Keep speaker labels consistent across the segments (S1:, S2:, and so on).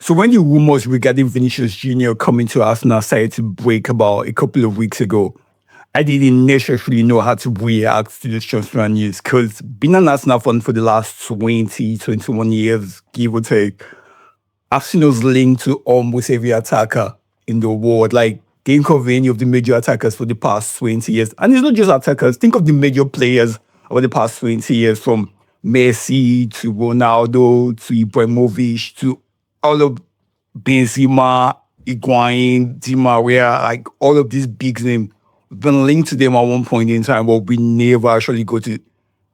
S1: So when the rumors regarding Vinicius Jr. coming to Arsenal started to break about a couple of weeks ago, I didn't necessarily know how to react to this transfer news because being an Arsenal fan for the last 20, 21 years, give or take, I've seen us linked to almost every attacker in the world. Like, think of any of the major attackers for the past 20 years. And it's not just attackers. Think of the major players over the past 20 years, from Messi to Ronaldo to Ibrahimovic to all of Benzema, Higuain, Di Maria, like all of these big names. We've been linked to them at one point in time, but we never actually go to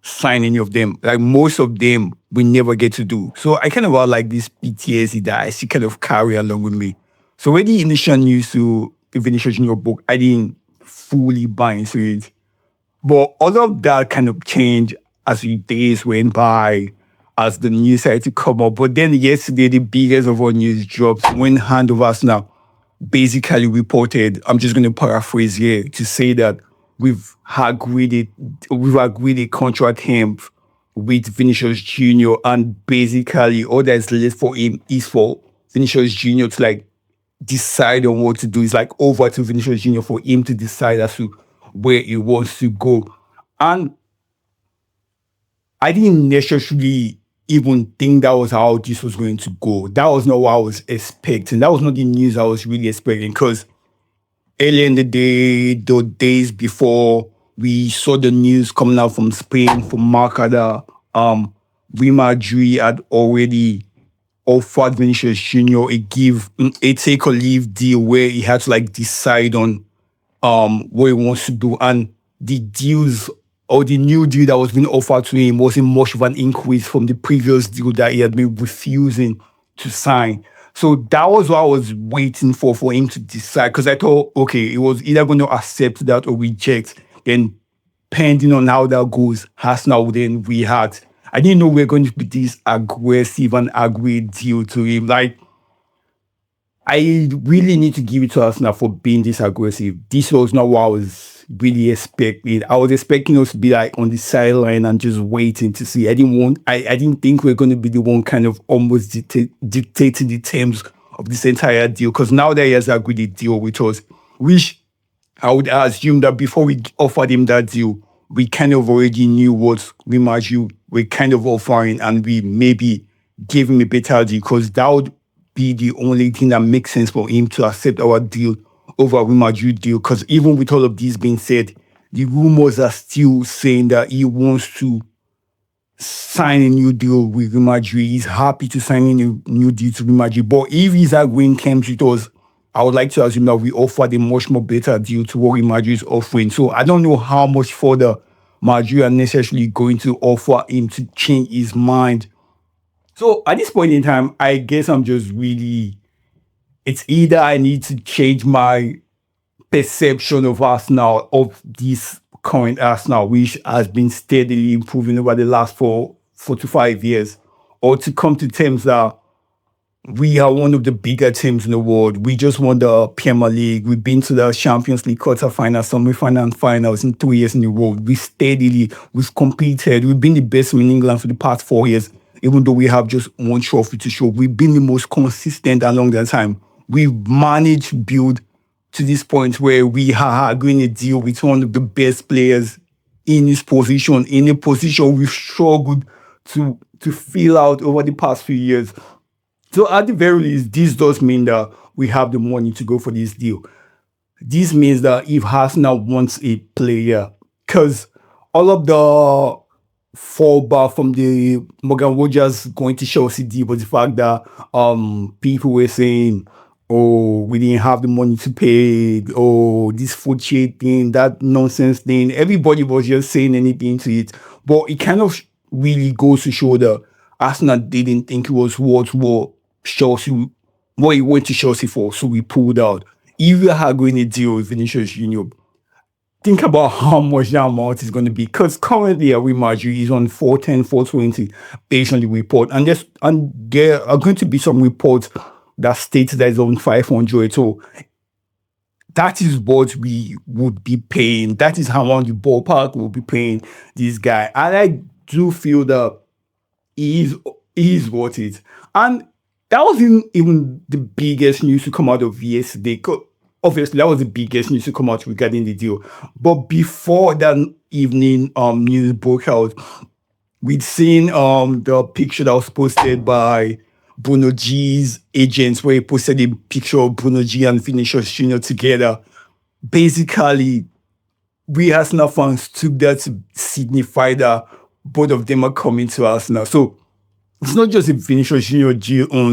S1: sign any of them. Like most of them, we never get to do. So I kind of have like this PTSD that I still kind of carry along with me. So when the initial news to the Vinicius Junior book, I didn't fully buy into it. But all of that kind of changed as the days went by, as the news started to come up. But then yesterday, the biggest of all news drops when Hand of Arsenal basically reported, I'm just going to paraphrase here to say that we've agreed a contract term with Vinicius Junior, and basically all that's left for him is for Vinicius Junior to like decide on what to do. It's like over to Vinicius Junior for him to decide as to where he wants to go. And I didn't necessarily even think that was how this was going to go. That was not what I was expecting. That was not the news I was really expecting, because earlier in the day, the days before, we saw the news coming out from Spain, from Marca, Real Madrid had already offered Vinicius Junior a take or leave deal where he had to like decide on what he wants to do. And the deals, or the new deal that was being offered to him, wasn't much of an increase from the previous deal that he had been refusing to sign. So that was what I was waiting for him to decide, because I thought, okay, it was either going to accept that or reject. Then, depending on how that goes, Arsenal would then react. I didn't know we were going to be this aggressive and agreed deal to him. Like, I really need to give it to Arsenal for being this aggressive. This was not what I was really expecting. I was expecting us to be like on the sideline and just waiting to see. I didn't think we were going to be the one kind of almost dictating the terms of this entire deal. Because now that he has agreed a deal with us, which I would assume that before we offered him that deal, we kind of already knew what Real Madrid were kind of offering, and we maybe gave him a better deal, because that would be the only thing that makes sense for him to accept our deal over Real Madrid deal. Because even with all of this being said, the rumors are still saying that he wants to sign a new deal with Real Madrid. He's happy to sign a new deal to Real Madrid. But if he's agreeing terms with us, I would like to assume that we offered a much more better deal to what Real Madrid is offering. So I don't know how much further Madrid are necessarily going to offer him to change his mind. So at this point in time, I guess I'm just really, it's either I need to change my perception of Arsenal, of this current Arsenal, which has been steadily improving over the last 4 to 5 years, or to come to terms that we are one of the bigger teams in the world. We just won the Premier League. We've been to the Champions League quarterfinals, semi-final, and finals in 3 years in a row. We've competed. We've been the best in England for the past 4 years, even though we have just one trophy to show. We've been the most consistent along that time. We've managed to build to this point where we are agreeing a deal with one of the best players in his position, in a position we've struggled to fill out over the past few years. So at the very least, this does mean that we have the money to go for this deal. This means that if Arsenal wants a player, because all of the fallback from the Morgan Rogers going to Chelsea deal was the fact that people were saying, oh, we didn't have the money to pay, oh, this food shade thing, that nonsense thing. Everybody was just saying anything to it. But it kind of really goes to show that Arsenal didn't think it was worth what he went to Chelsea for, so we pulled out. If we are going to deal with Vinicius Junior, think about how much that amount is going to be. Because currently Real Madrid is on 410, 420 based on the report. And there are going to be some reports that states that it's on 500. So that is what we would be paying. That is how much the ballpark will be paying this guy. And I do feel that he is worth it. And that wasn't even the biggest news to come out of yesterday. Obviously, that was the biggest news to come out regarding the deal. But before that evening news broke out, we'd seen the picture that was posted by Bruno G's agents, where he posted a picture of Bruno G and Vinicius Jr. together. Basically, we Arsenal fans took that to signify that both of them are coming to Arsenal. So it's not just a Vinicius Junior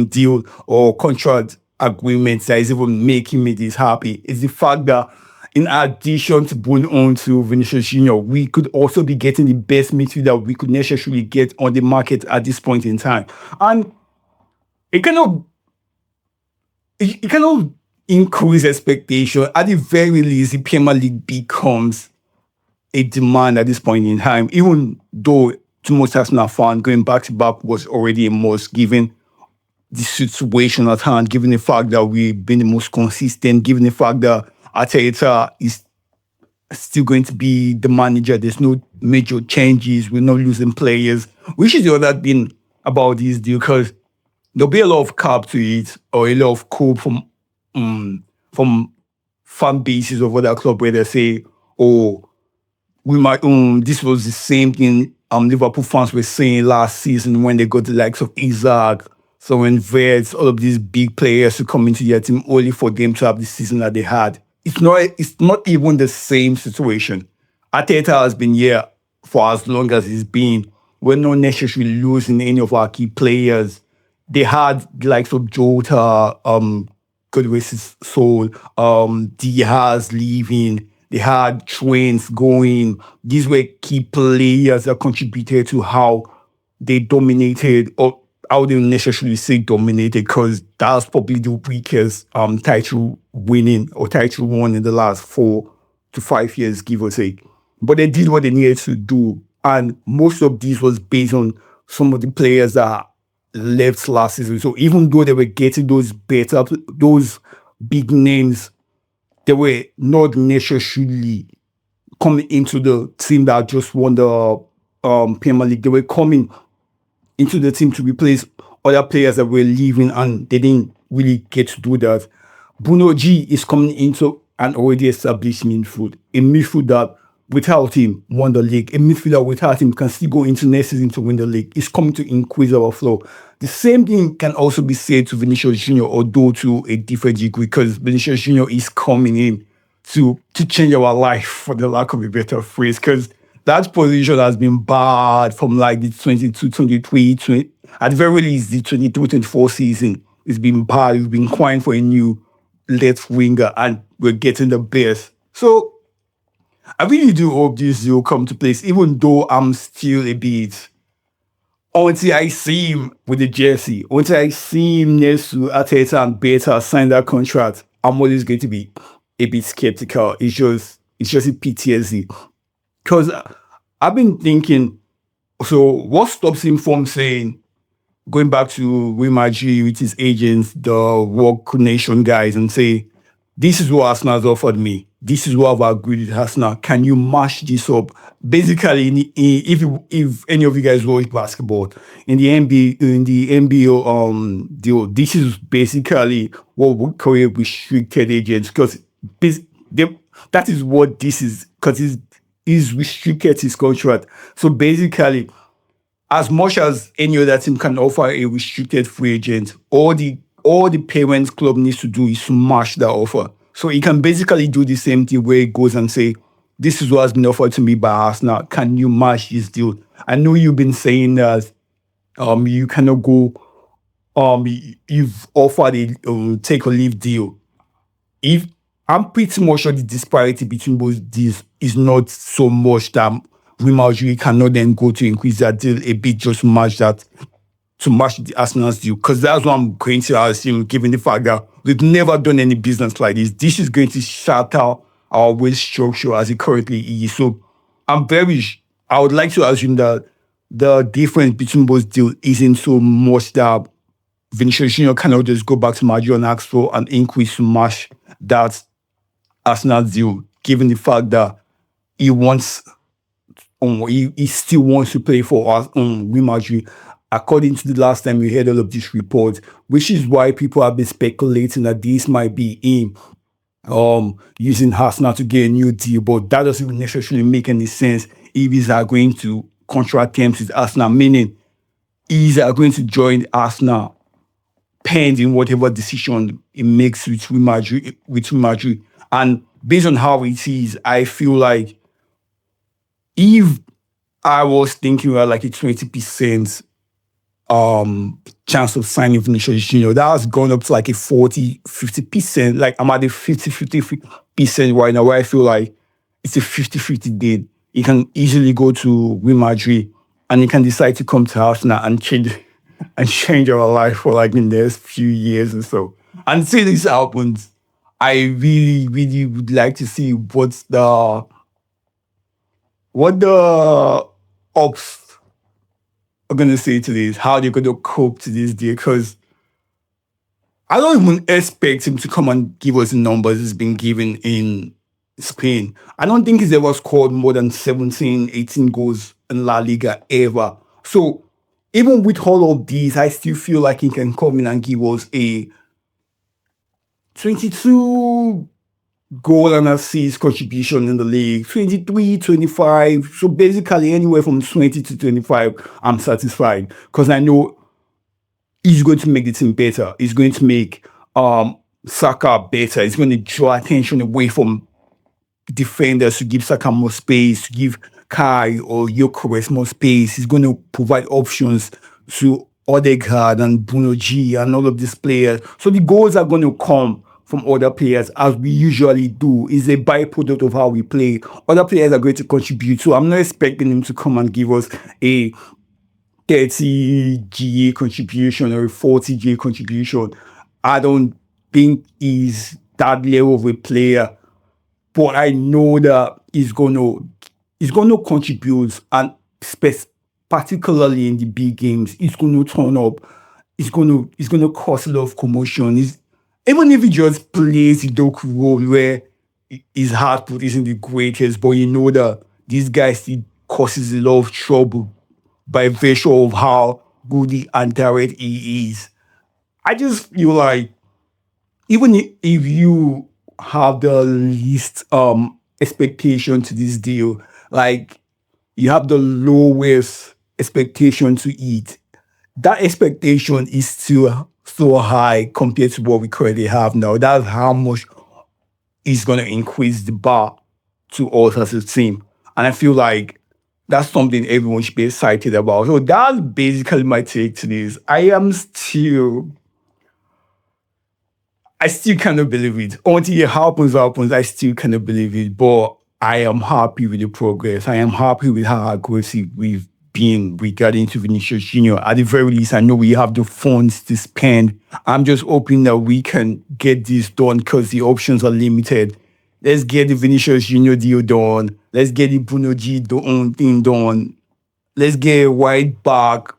S1: deal or contract agreement that is even making me this happy. It's the fact that in addition to going on to Vinicius Junior, we could also be getting the best midfielder we could necessarily get on the market at this point in time. And it cannot increase expectation. At the very least, the Premier League becomes a demand at this point in time, even though to most Arsenal fans, going back to back was already a must, given the situation at hand, given the fact that we've been the most consistent, given the fact that Arteta is still going to be the manager. There's no major changes. We're not losing players, which is the other thing about this deal, because there'll be a lot of cap to it, or a lot of cope from fan bases of other club where they say, oh, we might this was the same thing Liverpool fans were saying last season when they got the likes of Isaac, so when Vets, all of these big players to come into their team only for them to have the season that they had. It's not even the same situation. Arteta has been here for as long as he's been. We're not necessarily losing any of our key players. They had the likes of Jota, God rest his soul, Diaz leaving. They had Trent going. These were key players that contributed to how they dominated, or I wouldn't necessarily say dominated, because that's probably the weakest title winning or title won in the last 4 to 5 years, give or take. But they did what they needed to do. And most of this was based on some of the players that left last season. So even though they were getting those big names, they were not necessarily coming into the team that just won the Premier League. They were coming into the team to replace other players that were leaving, and they didn't really get to do that. Bruno G is coming into an already established midfield, a midfield that without him won the league. A midfielder without him can still go into next season to win the league. It's coming to increase our flow. The same thing can also be said to Vinicius Junior, although to a different degree, because Vinicius Junior is coming in to change our life, for the lack of a better phrase, because that position has been bad from like the 22, 23, at the very least the 23, 24 season. It's been bad. We've been crying for a new left winger, and we're getting the best. So I really do hope this will come to place, even though I'm still a bit, until I see him with the jersey, until I see him next to Arteta and Beta sign that contract, I'm always going to be a bit skeptical. It's just a PTSD. Because I've been thinking, so what stops him from saying, going back to Wimaji with his agents, the Work Nation guys, and say, this is what Arsenal has offered me. This is what I've agreed with Arsenal. Can you mash this up? Basically, if any of you guys watch basketball, in the NBA deal, this is basically what we call restricted agents, because that is what this is, because he's restricted his contract. So basically, as much as any other team can offer a restricted free agent, all the parents club needs to do is smash that offer. So he can basically do the same thing where he goes and say, this is what has been offered to me by Arsenal. Can you match this deal? I know you've been saying that you cannot go, you've offered a take or leave deal. If I'm pretty much sure the disparity between both deals is not so much that Real Madrid cannot then go to increase that deal a bit just to match the Arsenal's deal, because that's what I'm going to assume, given the fact that we've never done any business like this. This is going to shatter our wage structure as it currently is. So I would like to assume that the difference between both deals isn't so much that Vinicius Junior cannot just go back to Madrid and ask for an increase to match that Arsenal deal, given the fact that he still wants to play for us Real Madrid. according to the last time we heard all of these reports, which is why people have been speculating that this might be him using Arsenal to get a new deal, but that doesn't necessarily make any sense if he's going to contract terms with Arsenal, meaning he's going to join Arsenal pending whatever decision it makes with Real Madrid, And based on how it is, I feel like if I was thinking about like a 20% chance of signing Vinicius Jr., that has gone up to like a 40-50%. Like I'm at a 50-50% right now, where I feel like it's a 50-50 deal. He can easily go to Real Madrid and he can decide to come to Arsenal and change our life for like the next few years or so. And say this happens, I really, really would like to see what the ops are gonna say to this, how they're gonna cope to this deal, because I don't even expect him to come and give us the numbers he's been given in Spain. I don't think he's ever scored more than 17, 18 goals in La Liga ever. So even with all of these, I still feel like he can come in and give us a 22 goal and assist contribution in the league, 23, 25. So basically anywhere from 20 to 25, I'm satisfied, because I know he's going to make the team better. He's going to make Saka better. He's going to draw attention away from defenders, to give Saka more space, to give Kai or Gyökeres more space. He's going to provide options to Odegaard and Bruno G and all of these players. So the goals are going to come from other players, as we usually do. It's a byproduct of how we play. Other players are going to contribute. So I'm not expecting him to come and give us a 30 GA contribution or a 40 GA contribution. I don't think he's that level of a player, but I know that he's gonna contribute, and particularly in the big games, he's gonna turn up. He's gonna cause a lot of commotion. Even if he just plays the Doku role where his output isn't the greatest, but you know that this guy still causes a lot of trouble by virtue of how good and direct he is. I just feel like even if you have the least expectation to this deal, like you have the lowest expectation to eat, that expectation is still so high compared to what we currently have now. That's how much is going to increase the bar to us as a team. And I feel like that's something everyone should be excited about. So that's basically my take to this. I still cannot believe it. Until it happens, I still cannot believe it. But I am happy with the progress. I am happy with how aggressive we've been regarding to Vinicius Jr. At the very least, I know we have the funds to spend. I'm just hoping that we can get this done, because the options are limited. Let's get the Vinicius Jr. deal done. Let's get the Bruno G thing done. Let's get a wide back.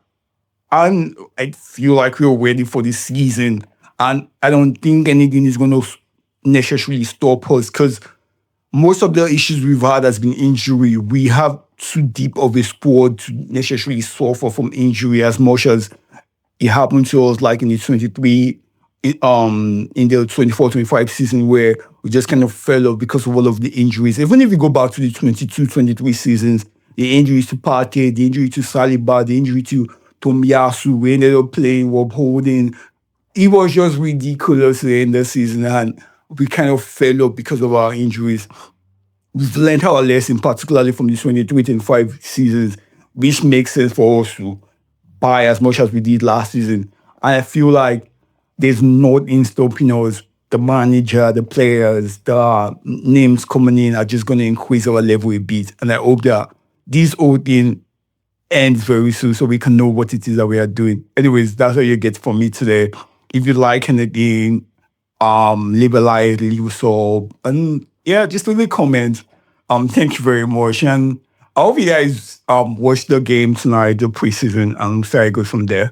S1: And I feel like we're ready for the season. And I don't think anything is going to necessarily stop us, because most of the issues we've had has been injury. We have too deep of a squad to necessarily suffer from injury as much as it happened to us like in the 23, in the 24-25 season, where we just kind of fell off because of all of the injuries. Even if you go back to the 22-23 seasons, the injuries to Partey, the injury to Saliba, the injury to Tomiyasu, we ended up playing Rob Holding. It was just ridiculous to end the season, and we kind of fell off because of our injuries. We've learned our lesson, particularly from the 23-25 seasons, which makes sense for us to buy as much as we did last season. And I feel like there's nothing stopping us. The manager, the players, the names coming in are just going to increase our level a bit. And I hope that this whole thing ends very soon so we can know what it is that we are doing. Anyways, that's what you get from me today. If you like anything, leave a like, leave a sub, and yeah, just leave a comment. Thank you very much. And I hope you guys watch the game tonight, the preseason, and see how it goes from there.